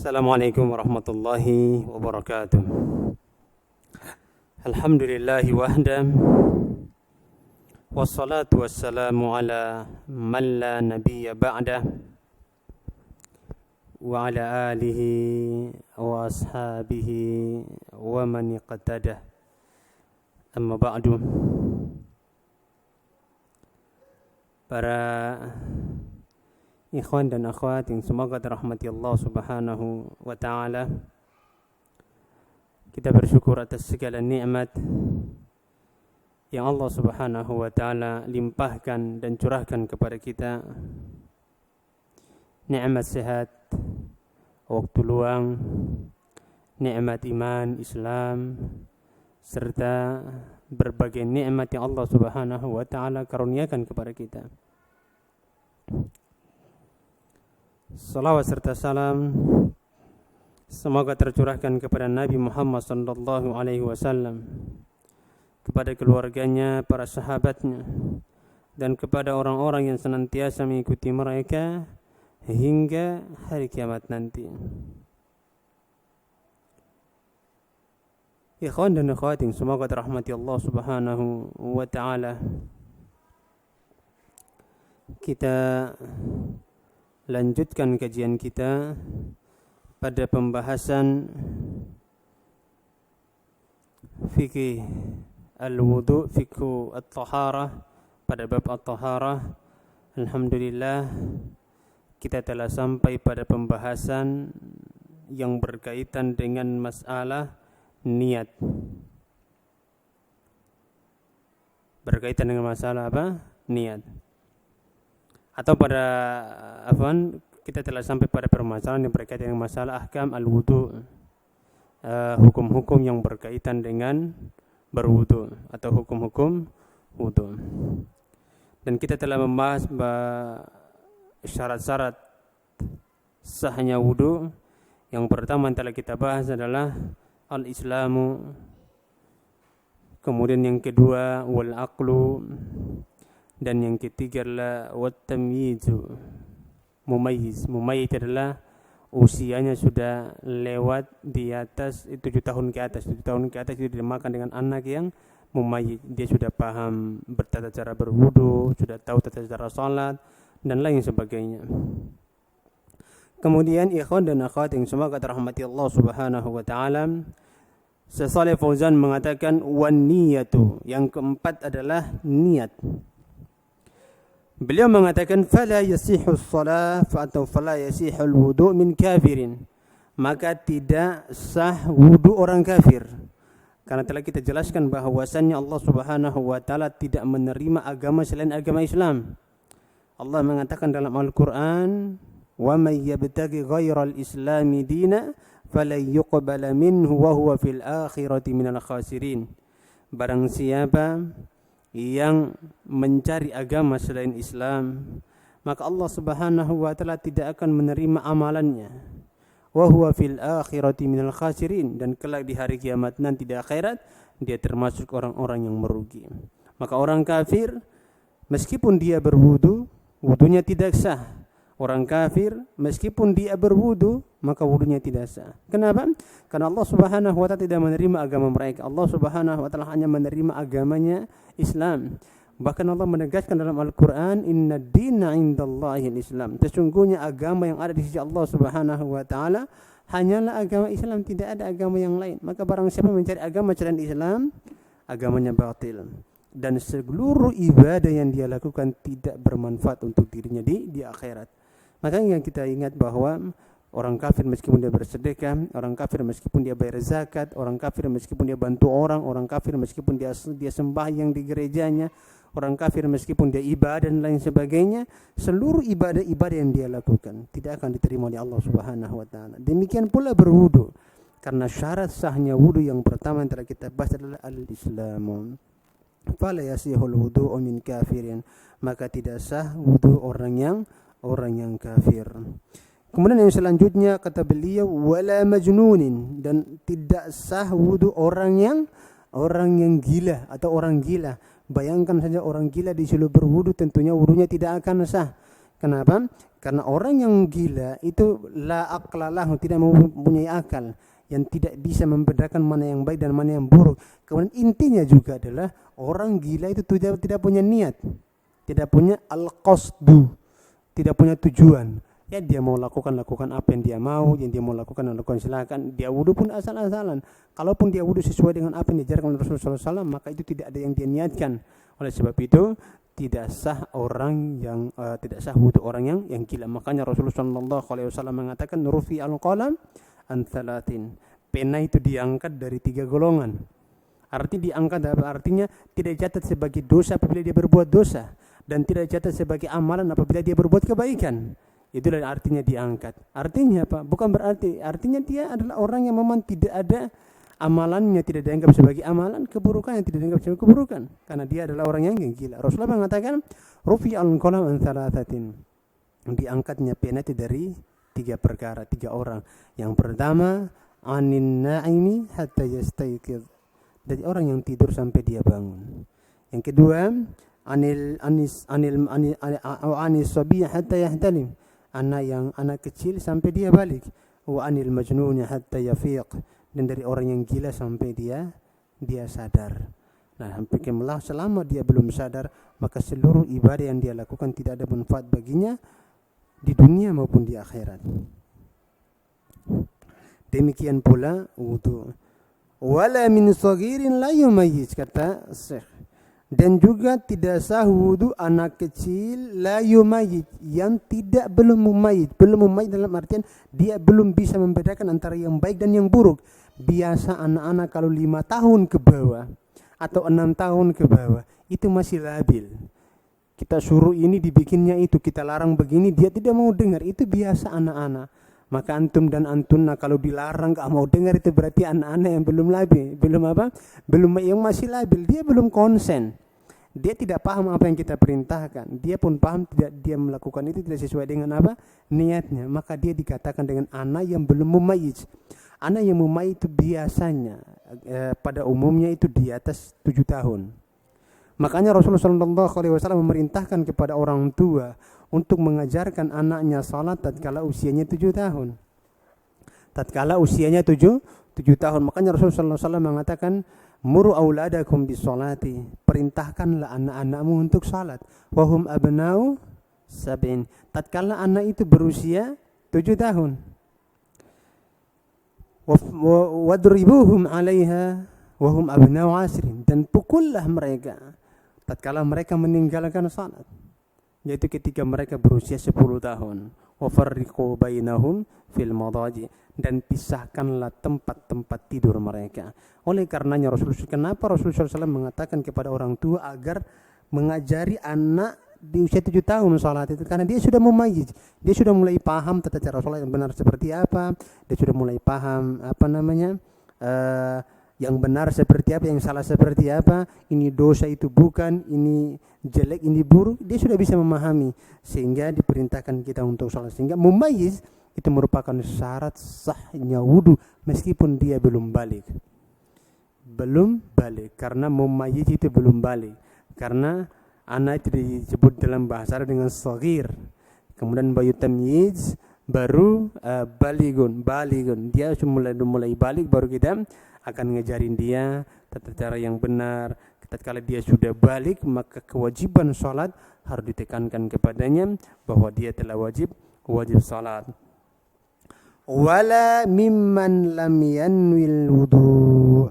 Assalamualaikum warahmatullahi wabarakatuh. Alhamdulillahi wahda. Wassalatu wassalamu ala man la nabiyya ba'da. Wa ala alihi wa ashabihi wa man iqtada. Amma ba'du. Para ikhwan dan akhwat yang semoga dirahmati Allah Subhanahu wa taala. Kita bersyukur atas segala nikmat yang Allah Subhanahu wa taala limpahkan dan curahkan kepada kita. Nikmat sehat, waktu luang, nikmat iman, Islam, serta berbagai nikmat yang Allah Subhanahu wa taala karuniakan kepada kita. Salawat serta salam semoga tercurahkan kepada Nabi Muhammad sallallahu alaihi wasallam, kepada keluarganya, para sahabatnya, dan kepada orang-orang yang senantiasa mengikuti mereka hingga hari kiamat nanti. Ikhwan dan akhwat yang semoga dirahmati Allah Subhanahu wa taala. Kita lanjutkan kajian kita pada pembahasan fikih al-wudu, fikih at-taharah, pada bab at-taharah. Alhamdulillah kita telah sampai pada pembahasan yang berkaitan dengan masalah niat. Berkaitan dengan masalah apa? Niat. Atau pada kita telah sampai pada permasalahan yang berkaitan dengan masalah ahkam al-wudu, hukum-hukum yang berkaitan dengan berwudu atau hukum-hukum wudu. Dan kita telah membahas syarat-syarat sahnya wudu. Yang pertama yang telah kita bahas adalah al-islamu, kemudian yang kedua wal aqlu, dan yang ketiga adalah wat-tamyizu, mumayyiz. Mumayyiz adalah usianya sudah lewat di atas 7 tahun ke atas. 7 tahun ke atas itu dinamakan dengan anak yang mumayyiz. Dia sudah paham bertata cara berwudu, sudah tahu tata cara salat dan lain sebagainya. Kemudian ikhwan dan akhwat yang semoga dirahmati Allah Subhanahu wa taala, Syekh Shalih Fauzan mengatakan wan niyatu, yang keempat adalah niat. Beliau mengatakan fala yasihhu shalah atau fala yasihhu al-wudu min kafirin, maka tidak sah wudu orang kafir. Karena telah kita jelaskan bahwasannya Allah Subhanahu wa taala tidak menerima agama selain agama Islam. Allah mengatakan dalam Al-Qur'an, "Wa may yabtaghi ghairal islami dina falan yuqbala minhu wa huwa fil akhirati minal khasirin." Barang siapa yang mencari agama selain Islam, maka Allah Subhanahu wa taala tidak akan menerima amalannya. Wa huwa fil akhirati minal khasirin, dan kelak di hari kiamat nanti di akhirat dia termasuk orang-orang yang merugi. Maka orang kafir meskipun dia berwudu, wudunya tidak sah. Orang kafir meskipun dia berwudu, maka wudunya tidak sah. Kenapa? Karena Allah Subhanahu wa taala tidak menerima agama mereka. Allah Subhanahu wa taala hanya menerima agamanya Islam. Bahkan Allah menegaskan dalam Al-Qur'an, "Inna ad-dina 'indallahi al-Islam." Sesungguhnya agama yang ada di sisi Allah Subhanahu wa taala hanyalah agama Islam, tidak ada agama yang lain. Maka barang siapa mencari agama selain Islam, agamanya batil. Dan seluruh ibadah yang dia lakukan tidak bermanfaat untuk dirinya di akhirat. Makanya kita ingat bahwa orang kafir meskipun dia bersedekah, orang kafir meskipun dia bayar zakat, orang kafir meskipun dia bantu orang kafir meskipun dia sembahyang di gerejanya, orang kafir meskipun dia ibadah dan lain sebagainya, seluruh ibadah-ibadah yang dia lakukan tidak akan diterima oleh Allah Subhanahu wa taala. Demikian pula berwudu. Karena syarat sahnya wudu yang pertama yang telah kita bahas adalah al-islamu. Fala yasihul wudu'u min kafirin, maka tidak sah wudu orang yang kafir. Kemudian yang selanjutnya kata beliau wala majnunin, dan tidak sah wudu orang yang gila atau orang gila. Bayangkan saja orang gila disuruh berwudu, tentunya wudunya tidak akan sah. Kenapa? Karena orang yang gila itu la aqlalah, tidak mempunyai akal, yang tidak bisa membedakan mana yang baik dan mana yang buruk. Kemudian intinya juga adalah orang gila itu tidak punya niat, tidak punya al-qasdu, tidak punya tujuan. Ya dia mau lakukan apa yang dia mau, yang dia mau lakukan silakan. Dia wudu pun asal-asalan. Kalaupun dia wudu sesuai dengan apa yang diajarkan oleh Rasulullah SAW, maka itu tidak ada yang dia niatkan. Oleh sebab itu tidak sah wudu orang yang gila. Makanya Rasulullah SAW mengatakan rufi al-qalam an thalathin. Pena itu diangkat dari 3 golongan. Artinya diangkat apa? Artinya tidak dicatat sebagai dosa apabila dia berbuat dosa, dan tidak dicatat sebagai amalan apabila dia berbuat kebaikan. Itulah artinya diangkat. Artinya apa? Bukan berarti artinya dia adalah orang yang memang tidak ada amalannya, tidak dianggap sebagai amalan, keburukan yang tidak dianggap sebagai keburukan, karena dia adalah orang yang gila. Rasulullah mengatakan rufi al-qalam an thalathatin. Diangkatnya pena itu dari 3 perkara, 3 orang. Yang pertama, anin na'imi hatta yastayqidh. Dari orang yang tidur sampai dia bangun. Yang kedua, anis sabiy hatta yahtalim. Anak kecil sampai dia balik. Wa anil majnun hatta yafiq. Dan dari orang yang gila sampai dia sadar. Nah, selama dia belum sadar, maka seluruh ibadah yang dia lakukan tidak ada manfaat baginya di dunia maupun di akhirat. Demikian pula wudu. Wala min saghirin la yumayyiz, kata Syekh. Dan juga tidak sah wudu anak kecil la yumayyiz, yang belum mumayyiz dalam artian dia belum bisa membedakan antara yang baik dan yang buruk. Biasa anak-anak kalau 5 tahun ke bawah atau 6 tahun ke bawah itu masih labil. Kita suruh ini dibikinnya itu, kita larang begini dia tidak mau dengar, itu biasa anak-anak. Maka antum dan antuna kalau dilarang gak mau dengar, itu berarti anak-anak yang belum labil, yang masih labil, dia belum konsen. Dia tidak paham apa yang kita perintahkan. Dia pun paham dia melakukan itu tidak sesuai dengan apa niatnya. Maka dia dikatakan dengan anak yang belum mumayyiz. Anak yang mumayyiz itu biasanya pada umumnya itu di atas 7 tahun. Makanya Rasulullah SAW memerintahkan kepada orang tua untuk mengajarkan anaknya salat tatkala usianya 7 tahun. Tatkala usianya 7 tahun. Makanya Rasulullah SAW mengatakan, muru auladakum bisolati, perintahkanlah anak-anakmu untuk salat. Wahum abna'u sab'in, tatkala anak itu berusia 7 tahun. Wadribuhum 'alaiha wahum abna'u asrin, dan pukullah mereka tatkala mereka meninggalkan salat, yaitu ketika mereka berusia 10 tahun. Wa farriqu bainahum fil madaji, dan pisahkanlah tempat-tempat tidur mereka. Oleh karenanya kenapa Rasulullah SAW mengatakan kepada orang tua agar mengajari anak di usia 7 tahun salat itu, karena dia sudah mumayyiz, dia sudah mulai paham tata cara salat yang benar seperti apa, dia sudah mulai paham yang benar seperti apa, yang salah seperti apa, ini dosa itu bukan, ini jelek, ini buruk, dia sudah bisa memahami, sehingga diperintahkan kita untuk salat. Sehingga mumayyiz itu merupakan syarat sahnya wudu meskipun dia belum balik, karena mumayyiz itu belum balik, karena anak itu disebut dalam bahasa Arab dengan saghir. Kemudian bayu tamyiz baru baligun, dia mulai balik, baru kita akan ngajarin dia tata cara yang benar. Tatkala dia sudah balik, maka kewajiban salat harus ditekankan kepadanya bahwa dia telah wajib salat. Wala mimman lam yanwil wudu,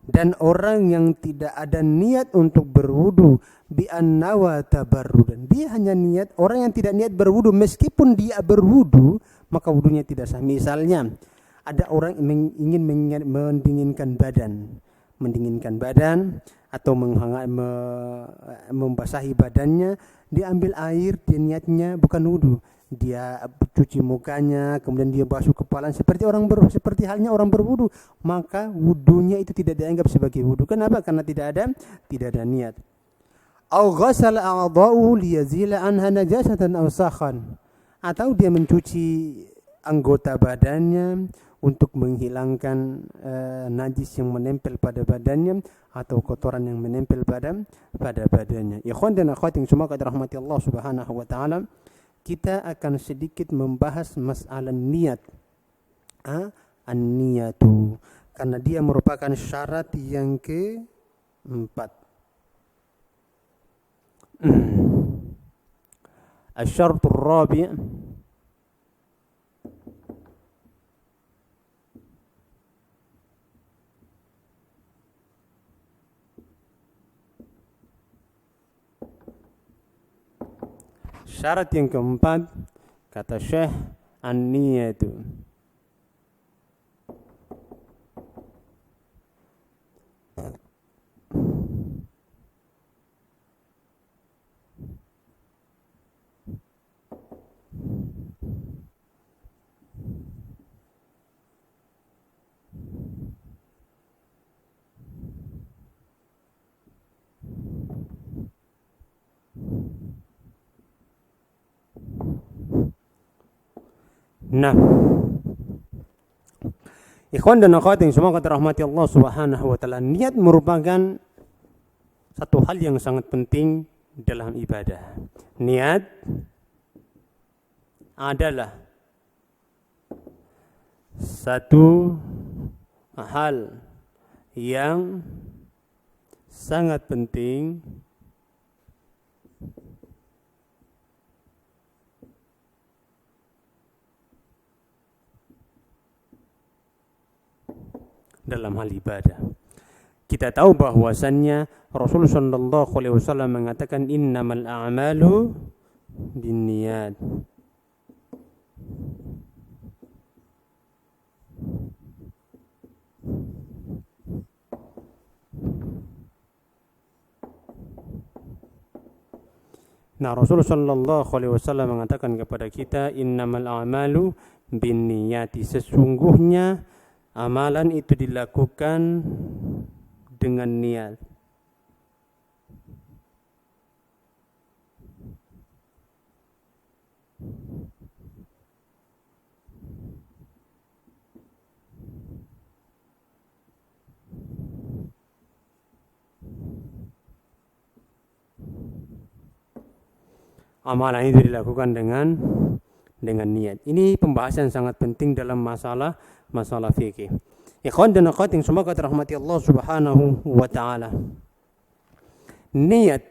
dan orang yang tidak ada niat untuk berwudu bi annawa tabarrudan, dia hanya niat, orang yang tidak niat berwudu meskipun dia berwudu maka wudunya tidak sah. Misalnya ada orang ingin mendinginkan badan atau membasahi badannya, dia ambil air, dia niatnya bukan wudu, dia cuci mukanya, kemudian dia basuh kepala seperti halnya orang berwudu, maka wudunya itu tidak dianggap sebagai wudu. Kenapa? Karena tidak ada niat. Au ghasala a'dha'uhu liyazila anha najasatan aw sakhan, atau dia mencuci anggota badannya untuk menghilangkan najis yang menempel pada badannya atau kotoran yang menempel pada badannya. Ikhwan dan akhwat yang semua dirahmati Allah Subhanahu wa taala, kita akan sedikit membahas masalah niat. An-niyatu. Karena dia merupakan syarat yang keempat. Asy-syartul rabi' syarat yang keempat, kata Syekh, an-niyatu. Nah, ikhwan dan akhwat yang semoga dirahmati Allah Subhanahu wa taala, niat merupakan satu hal yang sangat penting dalam ibadah. Niat adalah satu hal yang sangat penting dalam hal ibadah. Kita tahu bahwasannya Rasulullah sallallahu alaihi wasallam mengatakan innamal a'malu binniyat. Nah, Rasulullah sallallahu alaihi wasallam mengatakan kepada kita innamal a'malu binniyati, sesungguhnya amalan itu dilakukan dengan niat. Amalan itu dilakukan dengan niat. Ini pembahasan sangat penting dalam masalah fikih. Ikhwan dan akhwat yang semoga dirahmati Allah Subhanahu wa taala. Niat,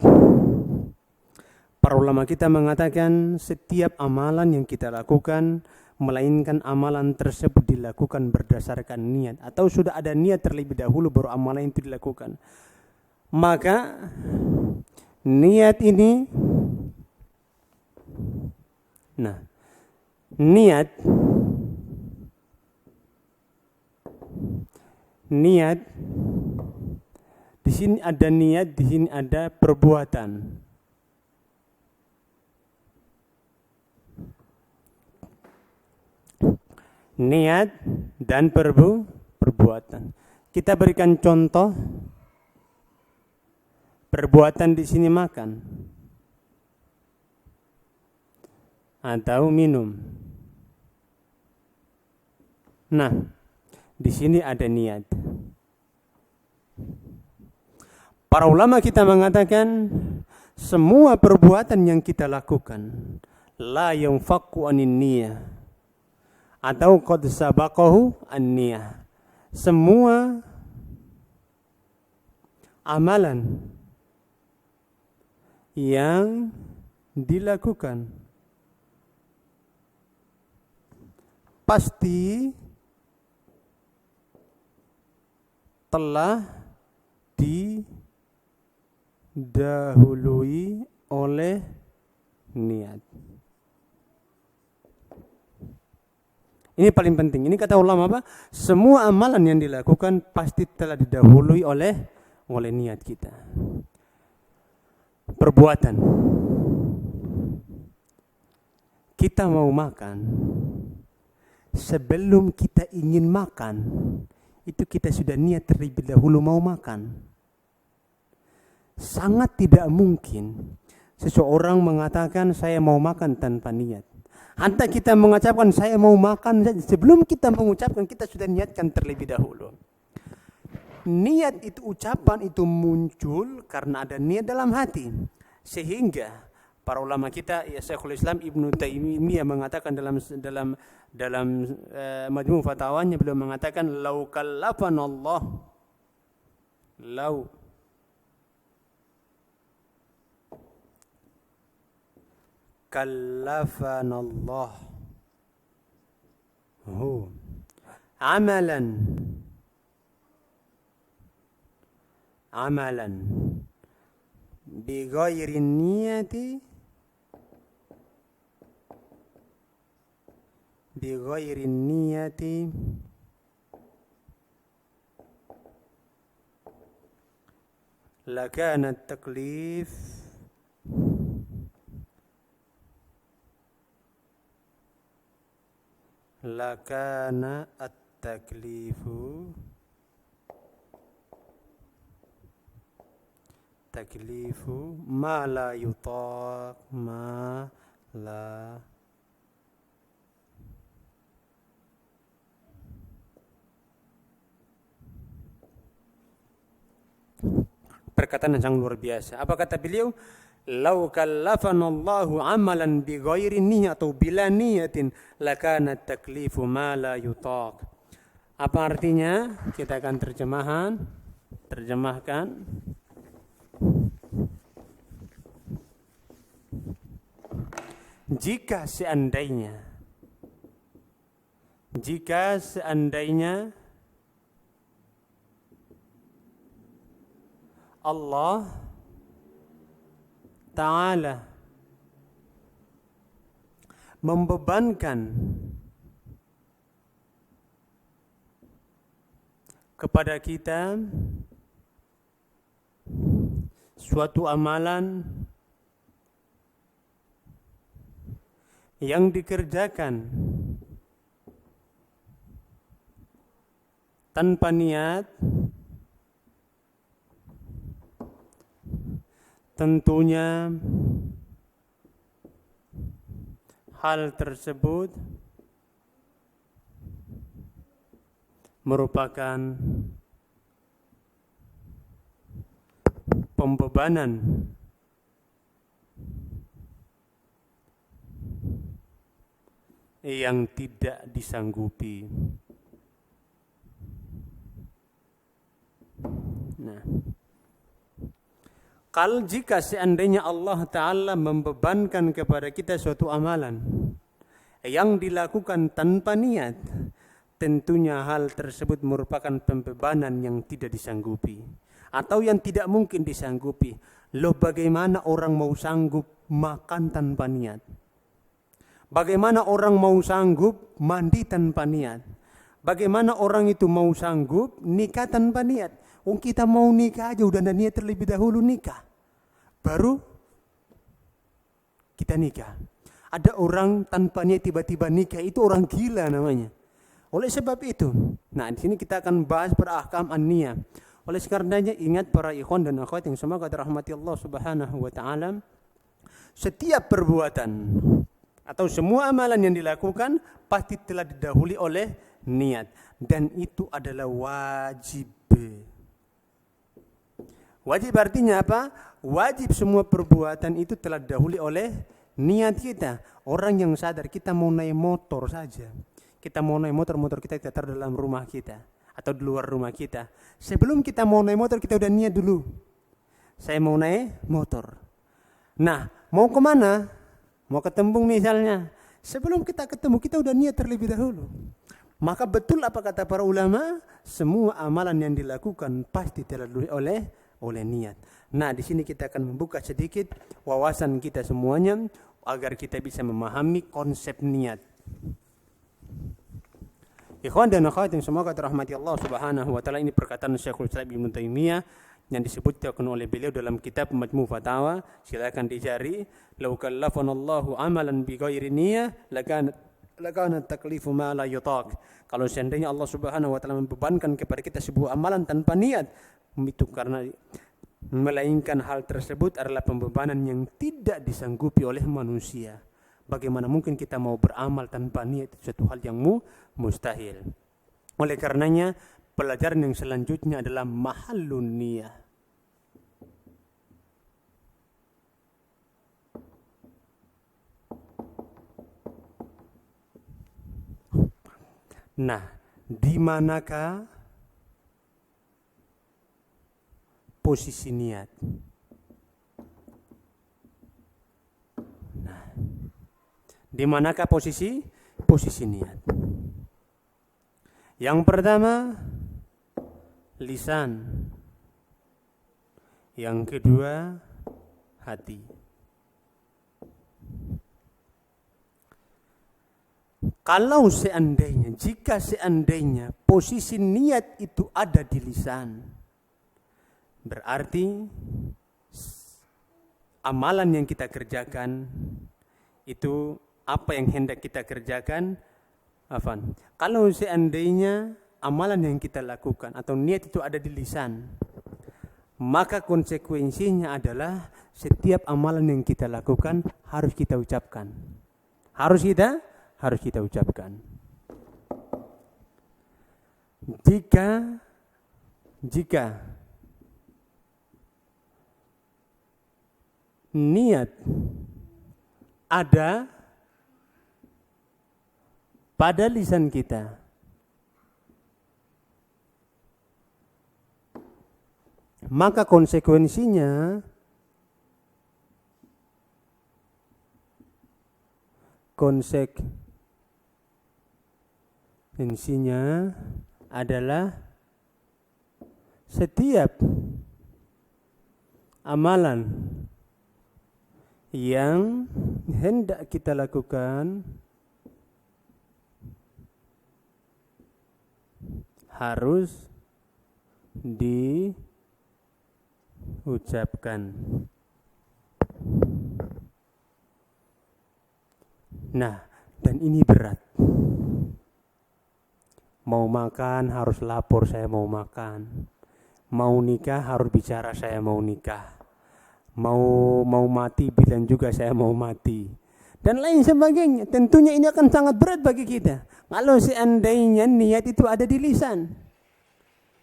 para ulama kita mengatakan setiap amalan yang kita lakukan, melainkan amalan tersebut dilakukan berdasarkan niat, atau sudah ada niat terlebih dahulu baru amalan itu dilakukan. Maka niat ini, niat di sini ada niat, di sini ada perbuatan. Niat dan perbuatan. Kita berikan contoh. Perbuatan di sini makan atau minum. Nah, di sini ada niat. Para ulama kita mengatakan semua perbuatan yang kita lakukan la yanfaqu anin niyah atau qad sabaqahu an-niyah. Semua amalan yang dilakukan pasti telah didahului oleh niat. Ini paling penting. Ini kata ulama apa? Semua amalan yang dilakukan pasti telah didahului oleh niat kita. Perbuatan. Kita mau makan. Sebelum kita ingin makan, itu kita sudah niat terlebih dahulu mau makan. Sangat tidak mungkin seseorang mengatakan saya mau makan tanpa niat. Anda kita mengucapkan saya mau makan, sebelum kita mengucapkan kita sudah niatkan terlebih dahulu. Niat itu, ucapan itu muncul karena ada niat dalam hati. Sehingga para ulama kita, ya Syekhul Islam Ibnu Taimiyah mengatakan dalam Majmu' Fatawanya, beliau mengatakan lau kallafanallah, lau kallafanallah amalan bighairi niyati lakana at-taklif taklifu ma la yutaq perkataan yang sangat luar biasa. Apa kata beliau? Lau kallafanallahu amalan bi ghairi niyyah atau bila niyatin lakana taklifu ma la yutaq. Apa artinya? Kita akan terjemahkan. Jika seandainya Allah Ta'ala membebankan kepada kita suatu amalan yang dikerjakan tanpa niat, tentunya hal tersebut merupakan pembebanan yang tidak disanggupi. Nah, kalau jika seandainya Allah Ta'ala membebankan kepada kita suatu amalan yang dilakukan tanpa niat, tentunya hal tersebut merupakan pembebanan yang tidak disanggupi atau yang tidak mungkin disanggupi. Loh, bagaimana orang mau sanggup makan tanpa niat? Bagaimana orang mau sanggup mandi tanpa niat? Bagaimana orang itu mau sanggup nikah tanpa niat? Kita mau nikah aja udah ada niat terlebih dahulu nikah, baru kita nikah. Ada orang tanpa niat tiba-tiba nikah, itu orang gila namanya. Oleh sebab itu, nah di sini kita akan bahas berakam an-niyah. Oleh karenanya ingat para ikhwan dan akhwat yang semoga dirahmati Allah Subhanahu wa taala, setiap perbuatan atau semua amalan yang dilakukan pasti telah didahului oleh niat, dan itu adalah wajib. Wajib artinya apa? Wajib semua perbuatan itu telah didahului oleh niat kita. Orang yang sadar kita mau naik motor saja, kita mau naik motor kita taruh dalam rumah kita atau di luar rumah kita. Sebelum kita mau naik motor kita udah niat dulu, saya mau naik motor. Nah, mau kemana? Mau ke Tembung misalnya. Sebelum kita ketemu kita udah niat terlebih dahulu. Maka betul apa kata para ulama, semua amalan yang dilakukan pasti telah didahului oleh niat. Nah, di sini kita akan membuka sedikit wawasan kita semuanya agar kita bisa memahami konsep niat. Ikhwan dan akhwat yang semoga dirahmati Allah Subhanahu wa taala, ini perkataan Syekhul Islam Ibnu Taimiyah yang disebutkan oleh beliau dalam kitab Majmu' Fatawa. Silakan dicari. Lau kallafanallahu amalan bighairi niyyah lakana taklifu ma la yutaq. Kalau seandainya Allah Subhanahu wa taala membebankan kepada kita sebuah amalan tanpa niat, itu karena melainkan hal tersebut adalah pembebanan yang tidak disanggupi oleh manusia. Bagaimana mungkin kita mau beramal tanpa niat? Itu suatu hal yang mustahil. Oleh karenanya pelajaran yang selanjutnya adalah mahallun niyah. Nah, di manakah posisi niat? Nah, di manakah posisi niat? Yang pertama, lisan. Yang kedua, hati. Kalau seandainya, jika seandainya posisi niat itu ada di lisan, berarti amalan yang kita kerjakan itu apa yang hendak kita kerjakan. Kalau seandainya amalan yang kita lakukan atau niat itu ada di lisan, maka konsekuensinya adalah setiap amalan yang kita lakukan harus kita ucapkan. Harus kita ucapkan. Jika niat ada pada lisan kita, maka konsekuensinya adalah setiap amalan yang hendak kita lakukan harus diucapkan. Nah, dan ini berat. Mau makan harus lapor saya mau makan. Mau nikah harus bicara saya mau nikah. Mau mati bilang juga saya mau mati. Dan lain sebagainya. Tentunya ini akan sangat berat bagi kita. Kalau seandainya niat itu ada di lisan.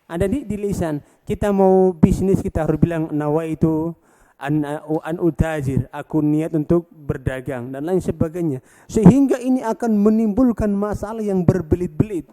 Ada di lisan. Kita mau bisnis kita harus bilang nawaitu an utajir, aku niat untuk berdagang dan lain sebagainya. Sehingga ini akan menimbulkan masalah yang berbelit-belit.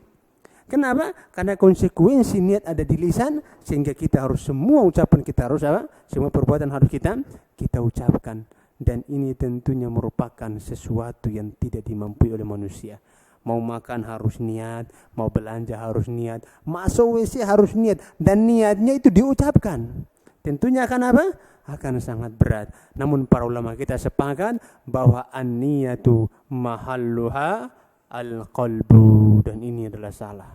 Kenapa? Karena konsekuensi niat ada di lisan, sehingga kita harus semua ucapan kita harus apa? Semua perbuatan harus kita ucapkan. Dan ini tentunya merupakan sesuatu yang tidak dimampui oleh manusia. Mau makan harus niat, mau belanja harus niat, masuk WC harus niat, dan niatnya itu diucapkan. Tentunya akan apa? Akan sangat berat. Namun para ulama kita sepakat bahwa an-niyatu mahalluha al-qalbu, dan ini adalah salah.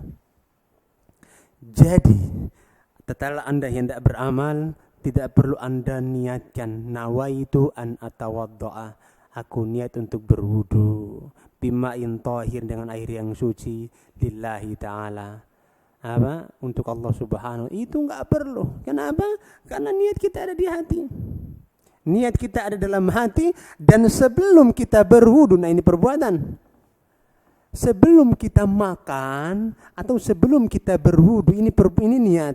Jadi, tatkala Anda hendak beramal, tidak perlu Anda niatkan nawaitu an atawaddoa, aku niat untuk berwudu bima'in tahir, dengan air yang suci, lillahi ta'ala, untuk Allah subhanahu. Itu enggak perlu. Kenapa? Karena niat kita ada di hati. Niat kita ada dalam hati. Dan sebelum kita berwudu, nah ini perbuatan, sebelum kita makan atau sebelum kita berwudu, ini niat.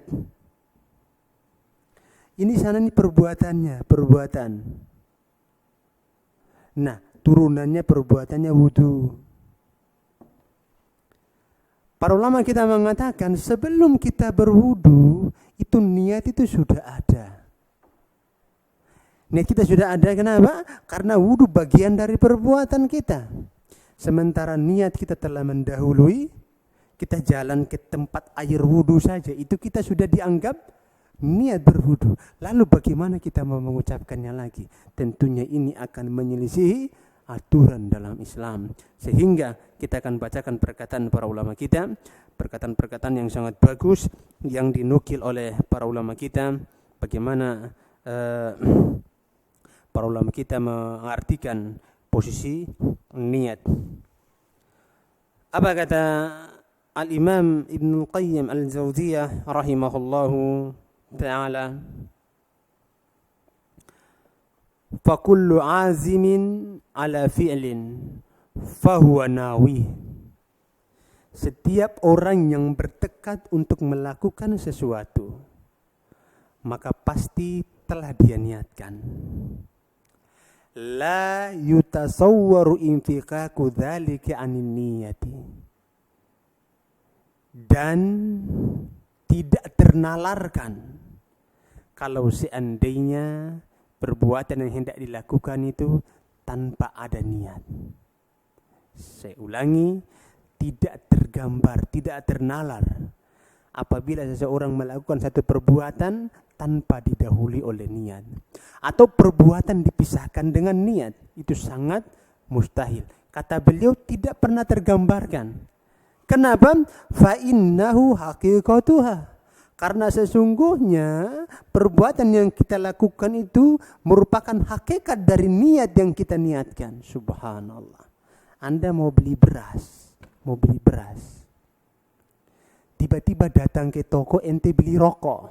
Ini sana ini perbuatan. Nah, turunannya perbuatannya wudu. Para ulama kita mengatakan sebelum kita berwudu itu niat itu sudah ada. Niat kita sudah ada, kenapa? Karena wudu bagian dari perbuatan kita. Sementara niat kita telah mendahului, kita jalan ke tempat air wudu saja, itu kita sudah dianggap niat berwudu. Lalu bagaimana kita mau mengucapkannya lagi? Tentunya ini akan menyelisihi aturan dalam Islam. Sehingga kita akan bacakan perkataan para ulama kita, perkataan-perkataan yang sangat bagus yang dinukil oleh para ulama kita, bagaimana para ulama kita mengartikan posisi niat. Apa kata Al-Imam Ibnu Qayyim Al-Jauziyah rahimahullahu ta'ala? فَكُلُّ عَازِمٍ عَلَى فِعْلٍ فَهُوَ نَاوِيهِ. Setiap orang yang bertekad untuk melakukan sesuatu, maka pasti telah dia niatkan. La yutasawwaru infiqaku dzalika anin niyati. dan tidak ternalarkan kalau seandainya perbuatan yang hendak dilakukan itu tanpa ada niat. Saya ulangi, tidak tergambar, tidak ternalar apabila seseorang melakukan satu perbuatan tanpa didahului oleh niat, atau perbuatan dipisahkan dengan niat, itu sangat mustahil. Kata beliau tidak pernah tergambarkan. Kenapa? Fa innahu haqiqatuha. Karena sesungguhnya perbuatan yang kita lakukan itu merupakan hakikat dari niat yang kita niatkan. Subhanallah. Anda mau beli beras. Tiba-tiba datang ke toko, ente beli rokok.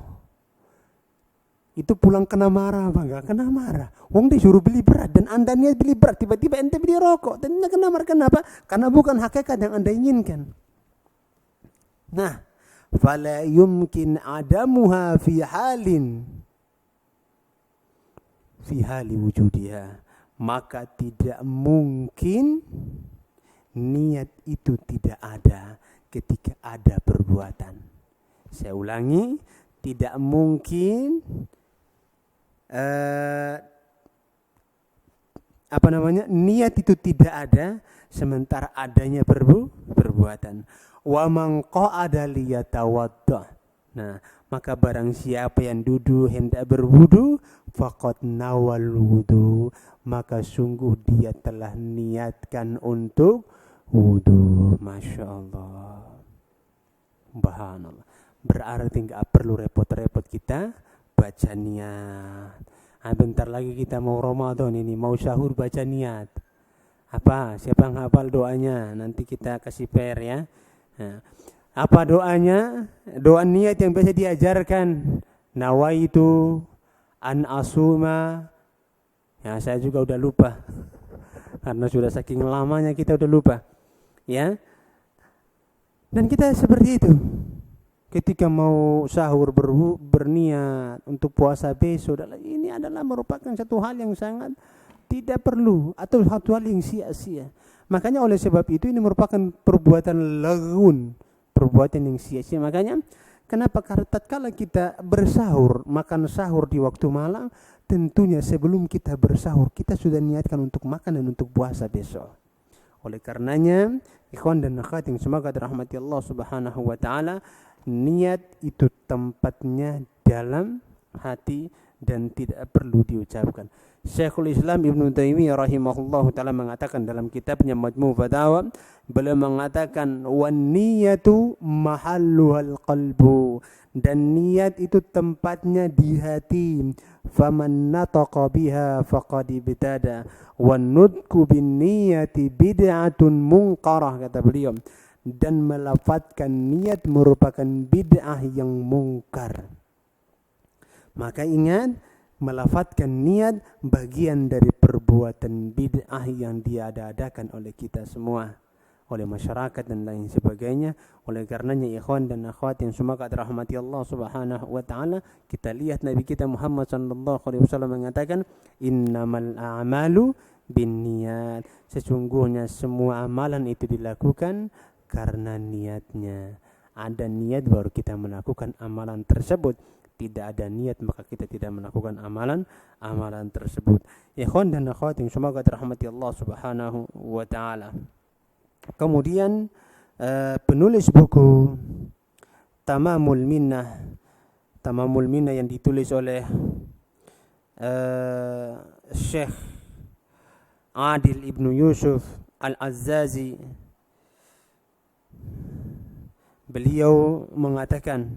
Itu pulang kena marah apa enggak? Kena marah. Wong disuruh beli beras dan Anda niat beli beras, tiba-tiba ente beli rokok. Dan kena marah. Kenapa? Karena bukan hakikat yang Anda inginkan. Nah, fala yumkin adamuha fi hali wujudiha. Maka tidak mungkin niat itu tidak ada ketika ada perbuatan. Saya ulangi, tidak mungkin niat itu tidak ada sementara adanya perbuatan. Wa man qa'ada liyatawadda. Nah, maka barang siapa yang duduk hendak berwudu, faqad nawal wudu, maka sungguh dia telah niatkan untuk wudu. Masya Allah. Subhanallah. Berarti enggak perlu repot-repot kita baca niat. Bentar lagi kita mau Ramadan ini, mau sahur baca niat. Apa? Siapa yang hafal doanya? Nanti kita kasih PR ya. Nah, apa doanya? Doa niat yang biasa diajarkan. Nawaitu an asuma. Ya, saya juga udah lupa. Karena sudah saking lamanya kita udah lupa. Ya. Dan kita seperti itu. Ketika mau sahur berniat untuk puasa besok, ini adalah merupakan satu hal yang sangat tidak perlu atau satu hal yang sia-sia. Makanya oleh sebab itu ini merupakan perbuatan lagun, perbuatan yang sia-sia. Makanya kenapa? Karena tatkala kita bersahur, makan sahur di waktu malam, tentunya sebelum kita bersahur kita sudah niatkan untuk makan dan untuk puasa besok. Oleh karenanya, ikhwan dan akhwat yang semoga dirahmati Allah Subhanahu wa taala, niat itu tempatnya dalam hati dan tidak perlu diucapkan. Syekhul Islam Ibnu Taimiyah rahimahullahu taala mengatakan dalam kitabnya Majmu' Fatawa, beliau mengatakan wan niyatu mahalluhal qalbu, dan niat itu tempatnya di hati. Faman nataqa biha faqad ibtada wan nutqu bin niyati bid'atun munkarah, kata beliau. Dan melafadzkan niat merupakan bid'ah yang mungkar. Maka ingat, melafadzkan niat bagian dari perbuatan bid'ah yang diada-adakan oleh kita semua, oleh masyarakat dan lain sebagainya. Oleh karenanya ikhwan dan akhwat yang semoga dirahmati Allah Subhanahu wa taala, kita lihat Nabi kita Muhammad sallallahu alaihi wasallam mengatakan, innamal a'malu binniyat. Sesungguhnya semua amalan itu dilakukan karena niatnya. Ada niat baru kita melakukan amalan tersebut. Tidak ada niat maka kita tidak melakukan amalan tersebut. Ikhwan dan akhwat yang semoga dirahmati Allah Subhanahu wa taala. Kemudian penulis buku Tamamul Minnah yang ditulis oleh Syekh Adil Ibnu Yusuf Al-Azzazi, beliau mengatakan,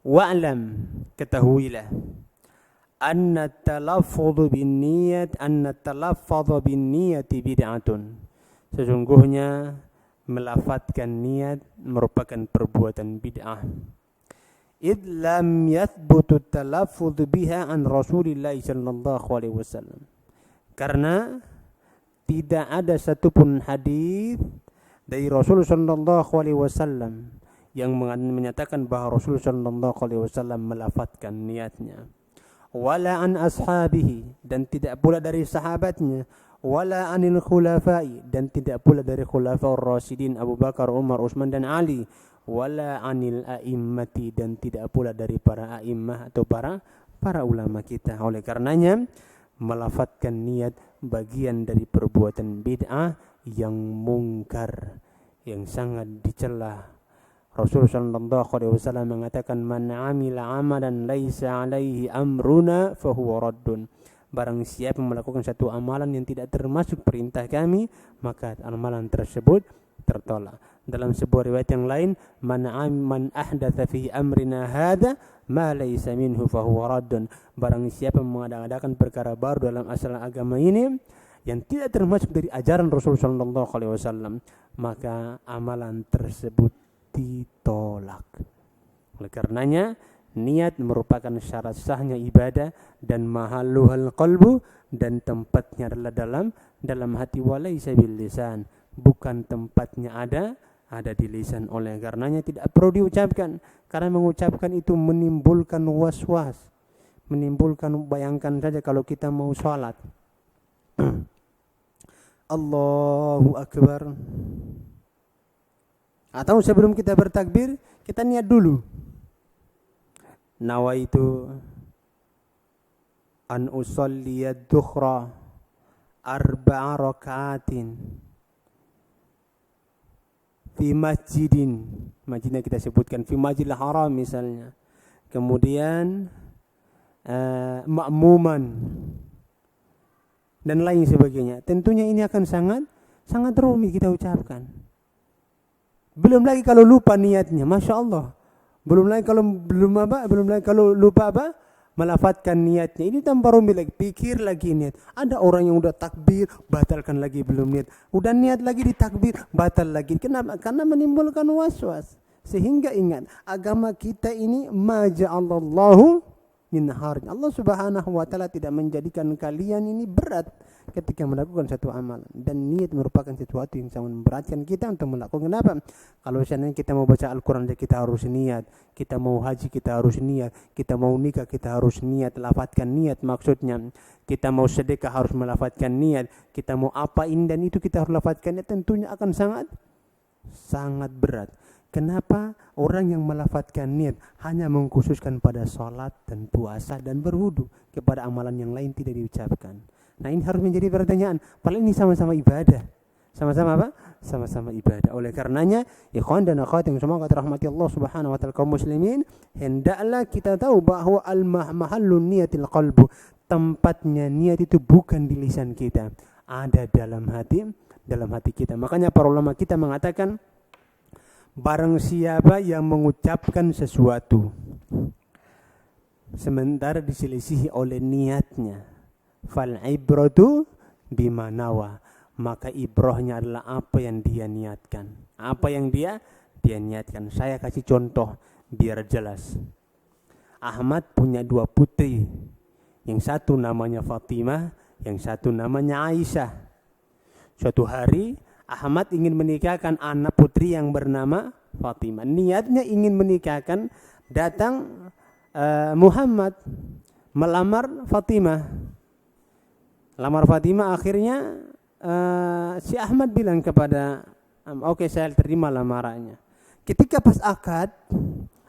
wa'lam, ketahuilah, anna talaffuz bin niyati bid'atun. Sesungguhnya melafadzkan niat merupakan perbuatan bid'ah. Id lam yathbutu talaffuz biha an Rasulillah sallallahu alaihi wasallam. Karena tidak ada satupun hadis dari Rasul sallallahu alaihi wasallam yang menyatakan bahwa Rasul sallallahu alaihi wasallam melafadzkan niatnya. Wala an ashabihi, dan tidak pula dari sahabatnya. wala anil khulafai, dan tidak pula dari khulafaur rasyidin Abu Bakar, Umar, Utsman dan Ali, wala anil a'immati, dan tidak pula dari para a'immah atau para ulama kita. Oleh karenanya melafatkan niat bagian dari perbuatan bid'ah yang mungkar, yang sangat dicela. Rasulullah sallallahu alaihi wasallam mengatakan, man 'amila 'amalan laisa 'alaihi amruna fahuwa raddun. Barang siapa melakukan satu amalan yang tidak termasuk perintah kami, maka amalan tersebut tertolak. Dalam sebuah riwayat yang lain, man ahdatsa fi amrina hadza ma laysa minhu fahuwa raddun. Barang siapa mengadakan perkara baru dalam asal agama ini yang tidak termasuk dari ajaran Rasulullah sallallahu alaihi wasallam, maka amalan tersebut ditolak. Oleh karenanya niat merupakan syarat sahnya ibadah dan mahalluhal qalbu, dan tempatnya adalah dalam hati, walaysa bil lisan, bukan tempatnya ada di lisan. Oleh karenanya tidak perlu diucapkan, karena mengucapkan itu menimbulkan was-was, menimbulkan, bayangkan saja kalau kita mau sholat Allahu Akbar, atau sebelum kita bertakbir kita niat dulu, nawaitu an usalliya dhuhra arba'a raka'atin fi masjidnya kita sebutkan fi masjidil haram misalnya, kemudian ma'muman dan lain sebagainya. Tentunya ini akan sangat rumit kita ucapkan. Belum lagi kalau lupa niatnya, masya Allah. Belum lagi kalau lupa melafatkan niatnya. Ini tanpa rumit lagi, pikir lagi niat. Ada orang yang udah takbir, batalkan lagi belum niat. Udah niat lagi di takbir, batal lagi. Kenapa? Karena menimbulkan was-was. Sehingga ingat, agama kita ini maja'allallahu min harin. Allah Subhanahu wa taala tidak menjadikan kalian ini berat ketika melakukan satu amalan, dan niat merupakan sesuatu yang sangat memberatkan kita untuk melakukan. Kenapa? Kalau misalnya kita mau baca Al-Qur'an kita harus niat, kita mau haji kita harus niat, kita mau nikah kita harus niat, lafadzkan niat maksudnya. Kita mau sedekah harus melafatkan niat, kita mau apa ini dan itu kita harus lafadzkan niat, tentunya akan sangat berat. Kenapa? Orang yang melafatkan niat hanya mengkhususkan pada sholat dan puasa dan berwudu, kepada amalan yang lain tidak diucapkan. Nah, ini harus menjadi pertanyaan. Padahal ini sama-sama ibadah. Sama-sama apa? Sama-sama ibadah. Oleh karenanya, ikhwan dan akhwat yang semoga dirahmati Allah Subhanahu wa taala kaum muslimin, hendaklah kita tahu bahwa al-mahallun niyatil qalbu, tempatnya niat itu bukan di lisan kita, ada dalam hati kita. Makanya para ulama kita mengatakan, barang siapa yang mengucapkan sesuatu sementara diselisihi oleh niatnya, fal ibratu bima nawa, maka ibrahnya adalah apa yang dia niatkan. Apa yang dia niatkan. Saya kasih contoh biar jelas. Ahmad punya 2 putri. Yang satu namanya Fatimah, yang satu namanya Aisyah. Suatu hari Ahmad ingin menikahkan anak putri yang bernama Fatimah. Niatnya ingin menikahkan, datang Muhammad melamar Fatimah. Lamar Fatimah, akhirnya si Ahmad bilang kepada, oke, saya terima lamarannya. Ketika pas akad,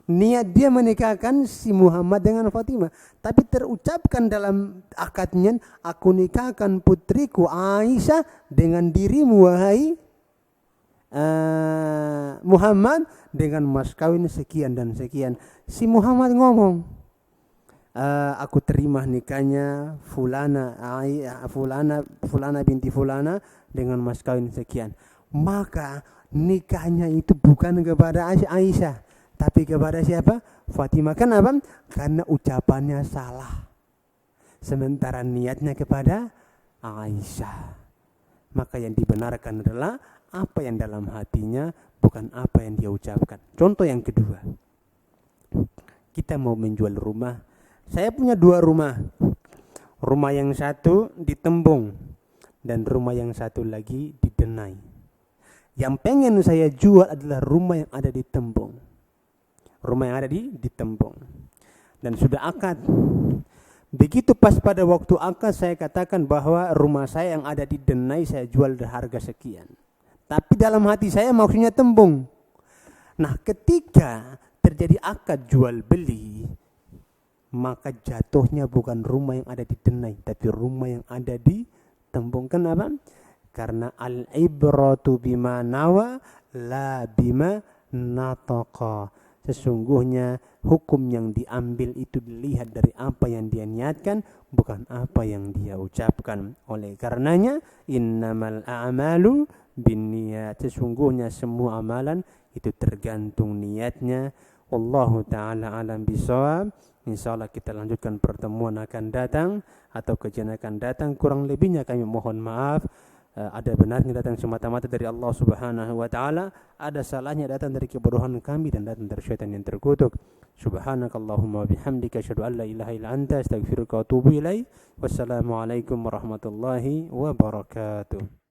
niat dia menikahkan si Muhammad dengan Fatimah, tapi terucapkan dalam akadnya, aku nikahkan putriku Aisyah dengan dirimu wahai Muhammad dengan mas kawin sekian dan sekian. Si Muhammad ngomong, aku terima nikahnya fulana binti fulana dengan mas kawin sekian. Maka nikahnya itu bukan kepada Aisyah, tapi kepada siapa? Fatimah. Kenapa? Karena ucapannya salah, sementara niatnya kepada Aisyah. Maka yang dibenarkan adalah apa yang dalam hatinya, bukan apa yang dia ucapkan. Contoh yang kedua, kita mau menjual rumah. Saya punya 2 rumah. Rumah yang satu di Tembong dan rumah yang satu lagi di Denai. Yang pengen saya jual adalah rumah yang ada di Tembong. Rumah yang ada di Tembong. Dan sudah akad. Begitu pas pada waktu akad saya katakan bahwa rumah saya yang ada di Denai saya jual di harga sekian. Tapi dalam hati saya maksudnya tembung. Nah, ketika terjadi akad jual beli, maka jatuhnya bukan rumah yang ada di Denai, tapi rumah yang ada di tembung. Kenapa? Karena al-ibratu bima nawa la bima nataqa. Sesungguhnya hukum yang diambil itu dilihat dari apa yang dia niatkan, bukan apa yang dia ucapkan. Oleh karenanya, innamal a'malu binniyat. Sesungguhnya semua amalan itu tergantung niatnya. Wallahu ta'ala alam bisawab. Insyaallah kita lanjutkan pertemuan akan datang atau kajian akan datang. Kurang lebihnya kami mohon maaf. Ada benarnya datang semata-mata dari Allah Subhanahu wa taala, ada salahnya datang dari kebodohan kami dan datang dari syaitan yang terkutuk. Subhanakallahumma bihamdika asyhadu an la ilaha illa anta astaghfiruka wa atubu ilaik. Wassalamualaikum warahmatullahi wabarakatuh.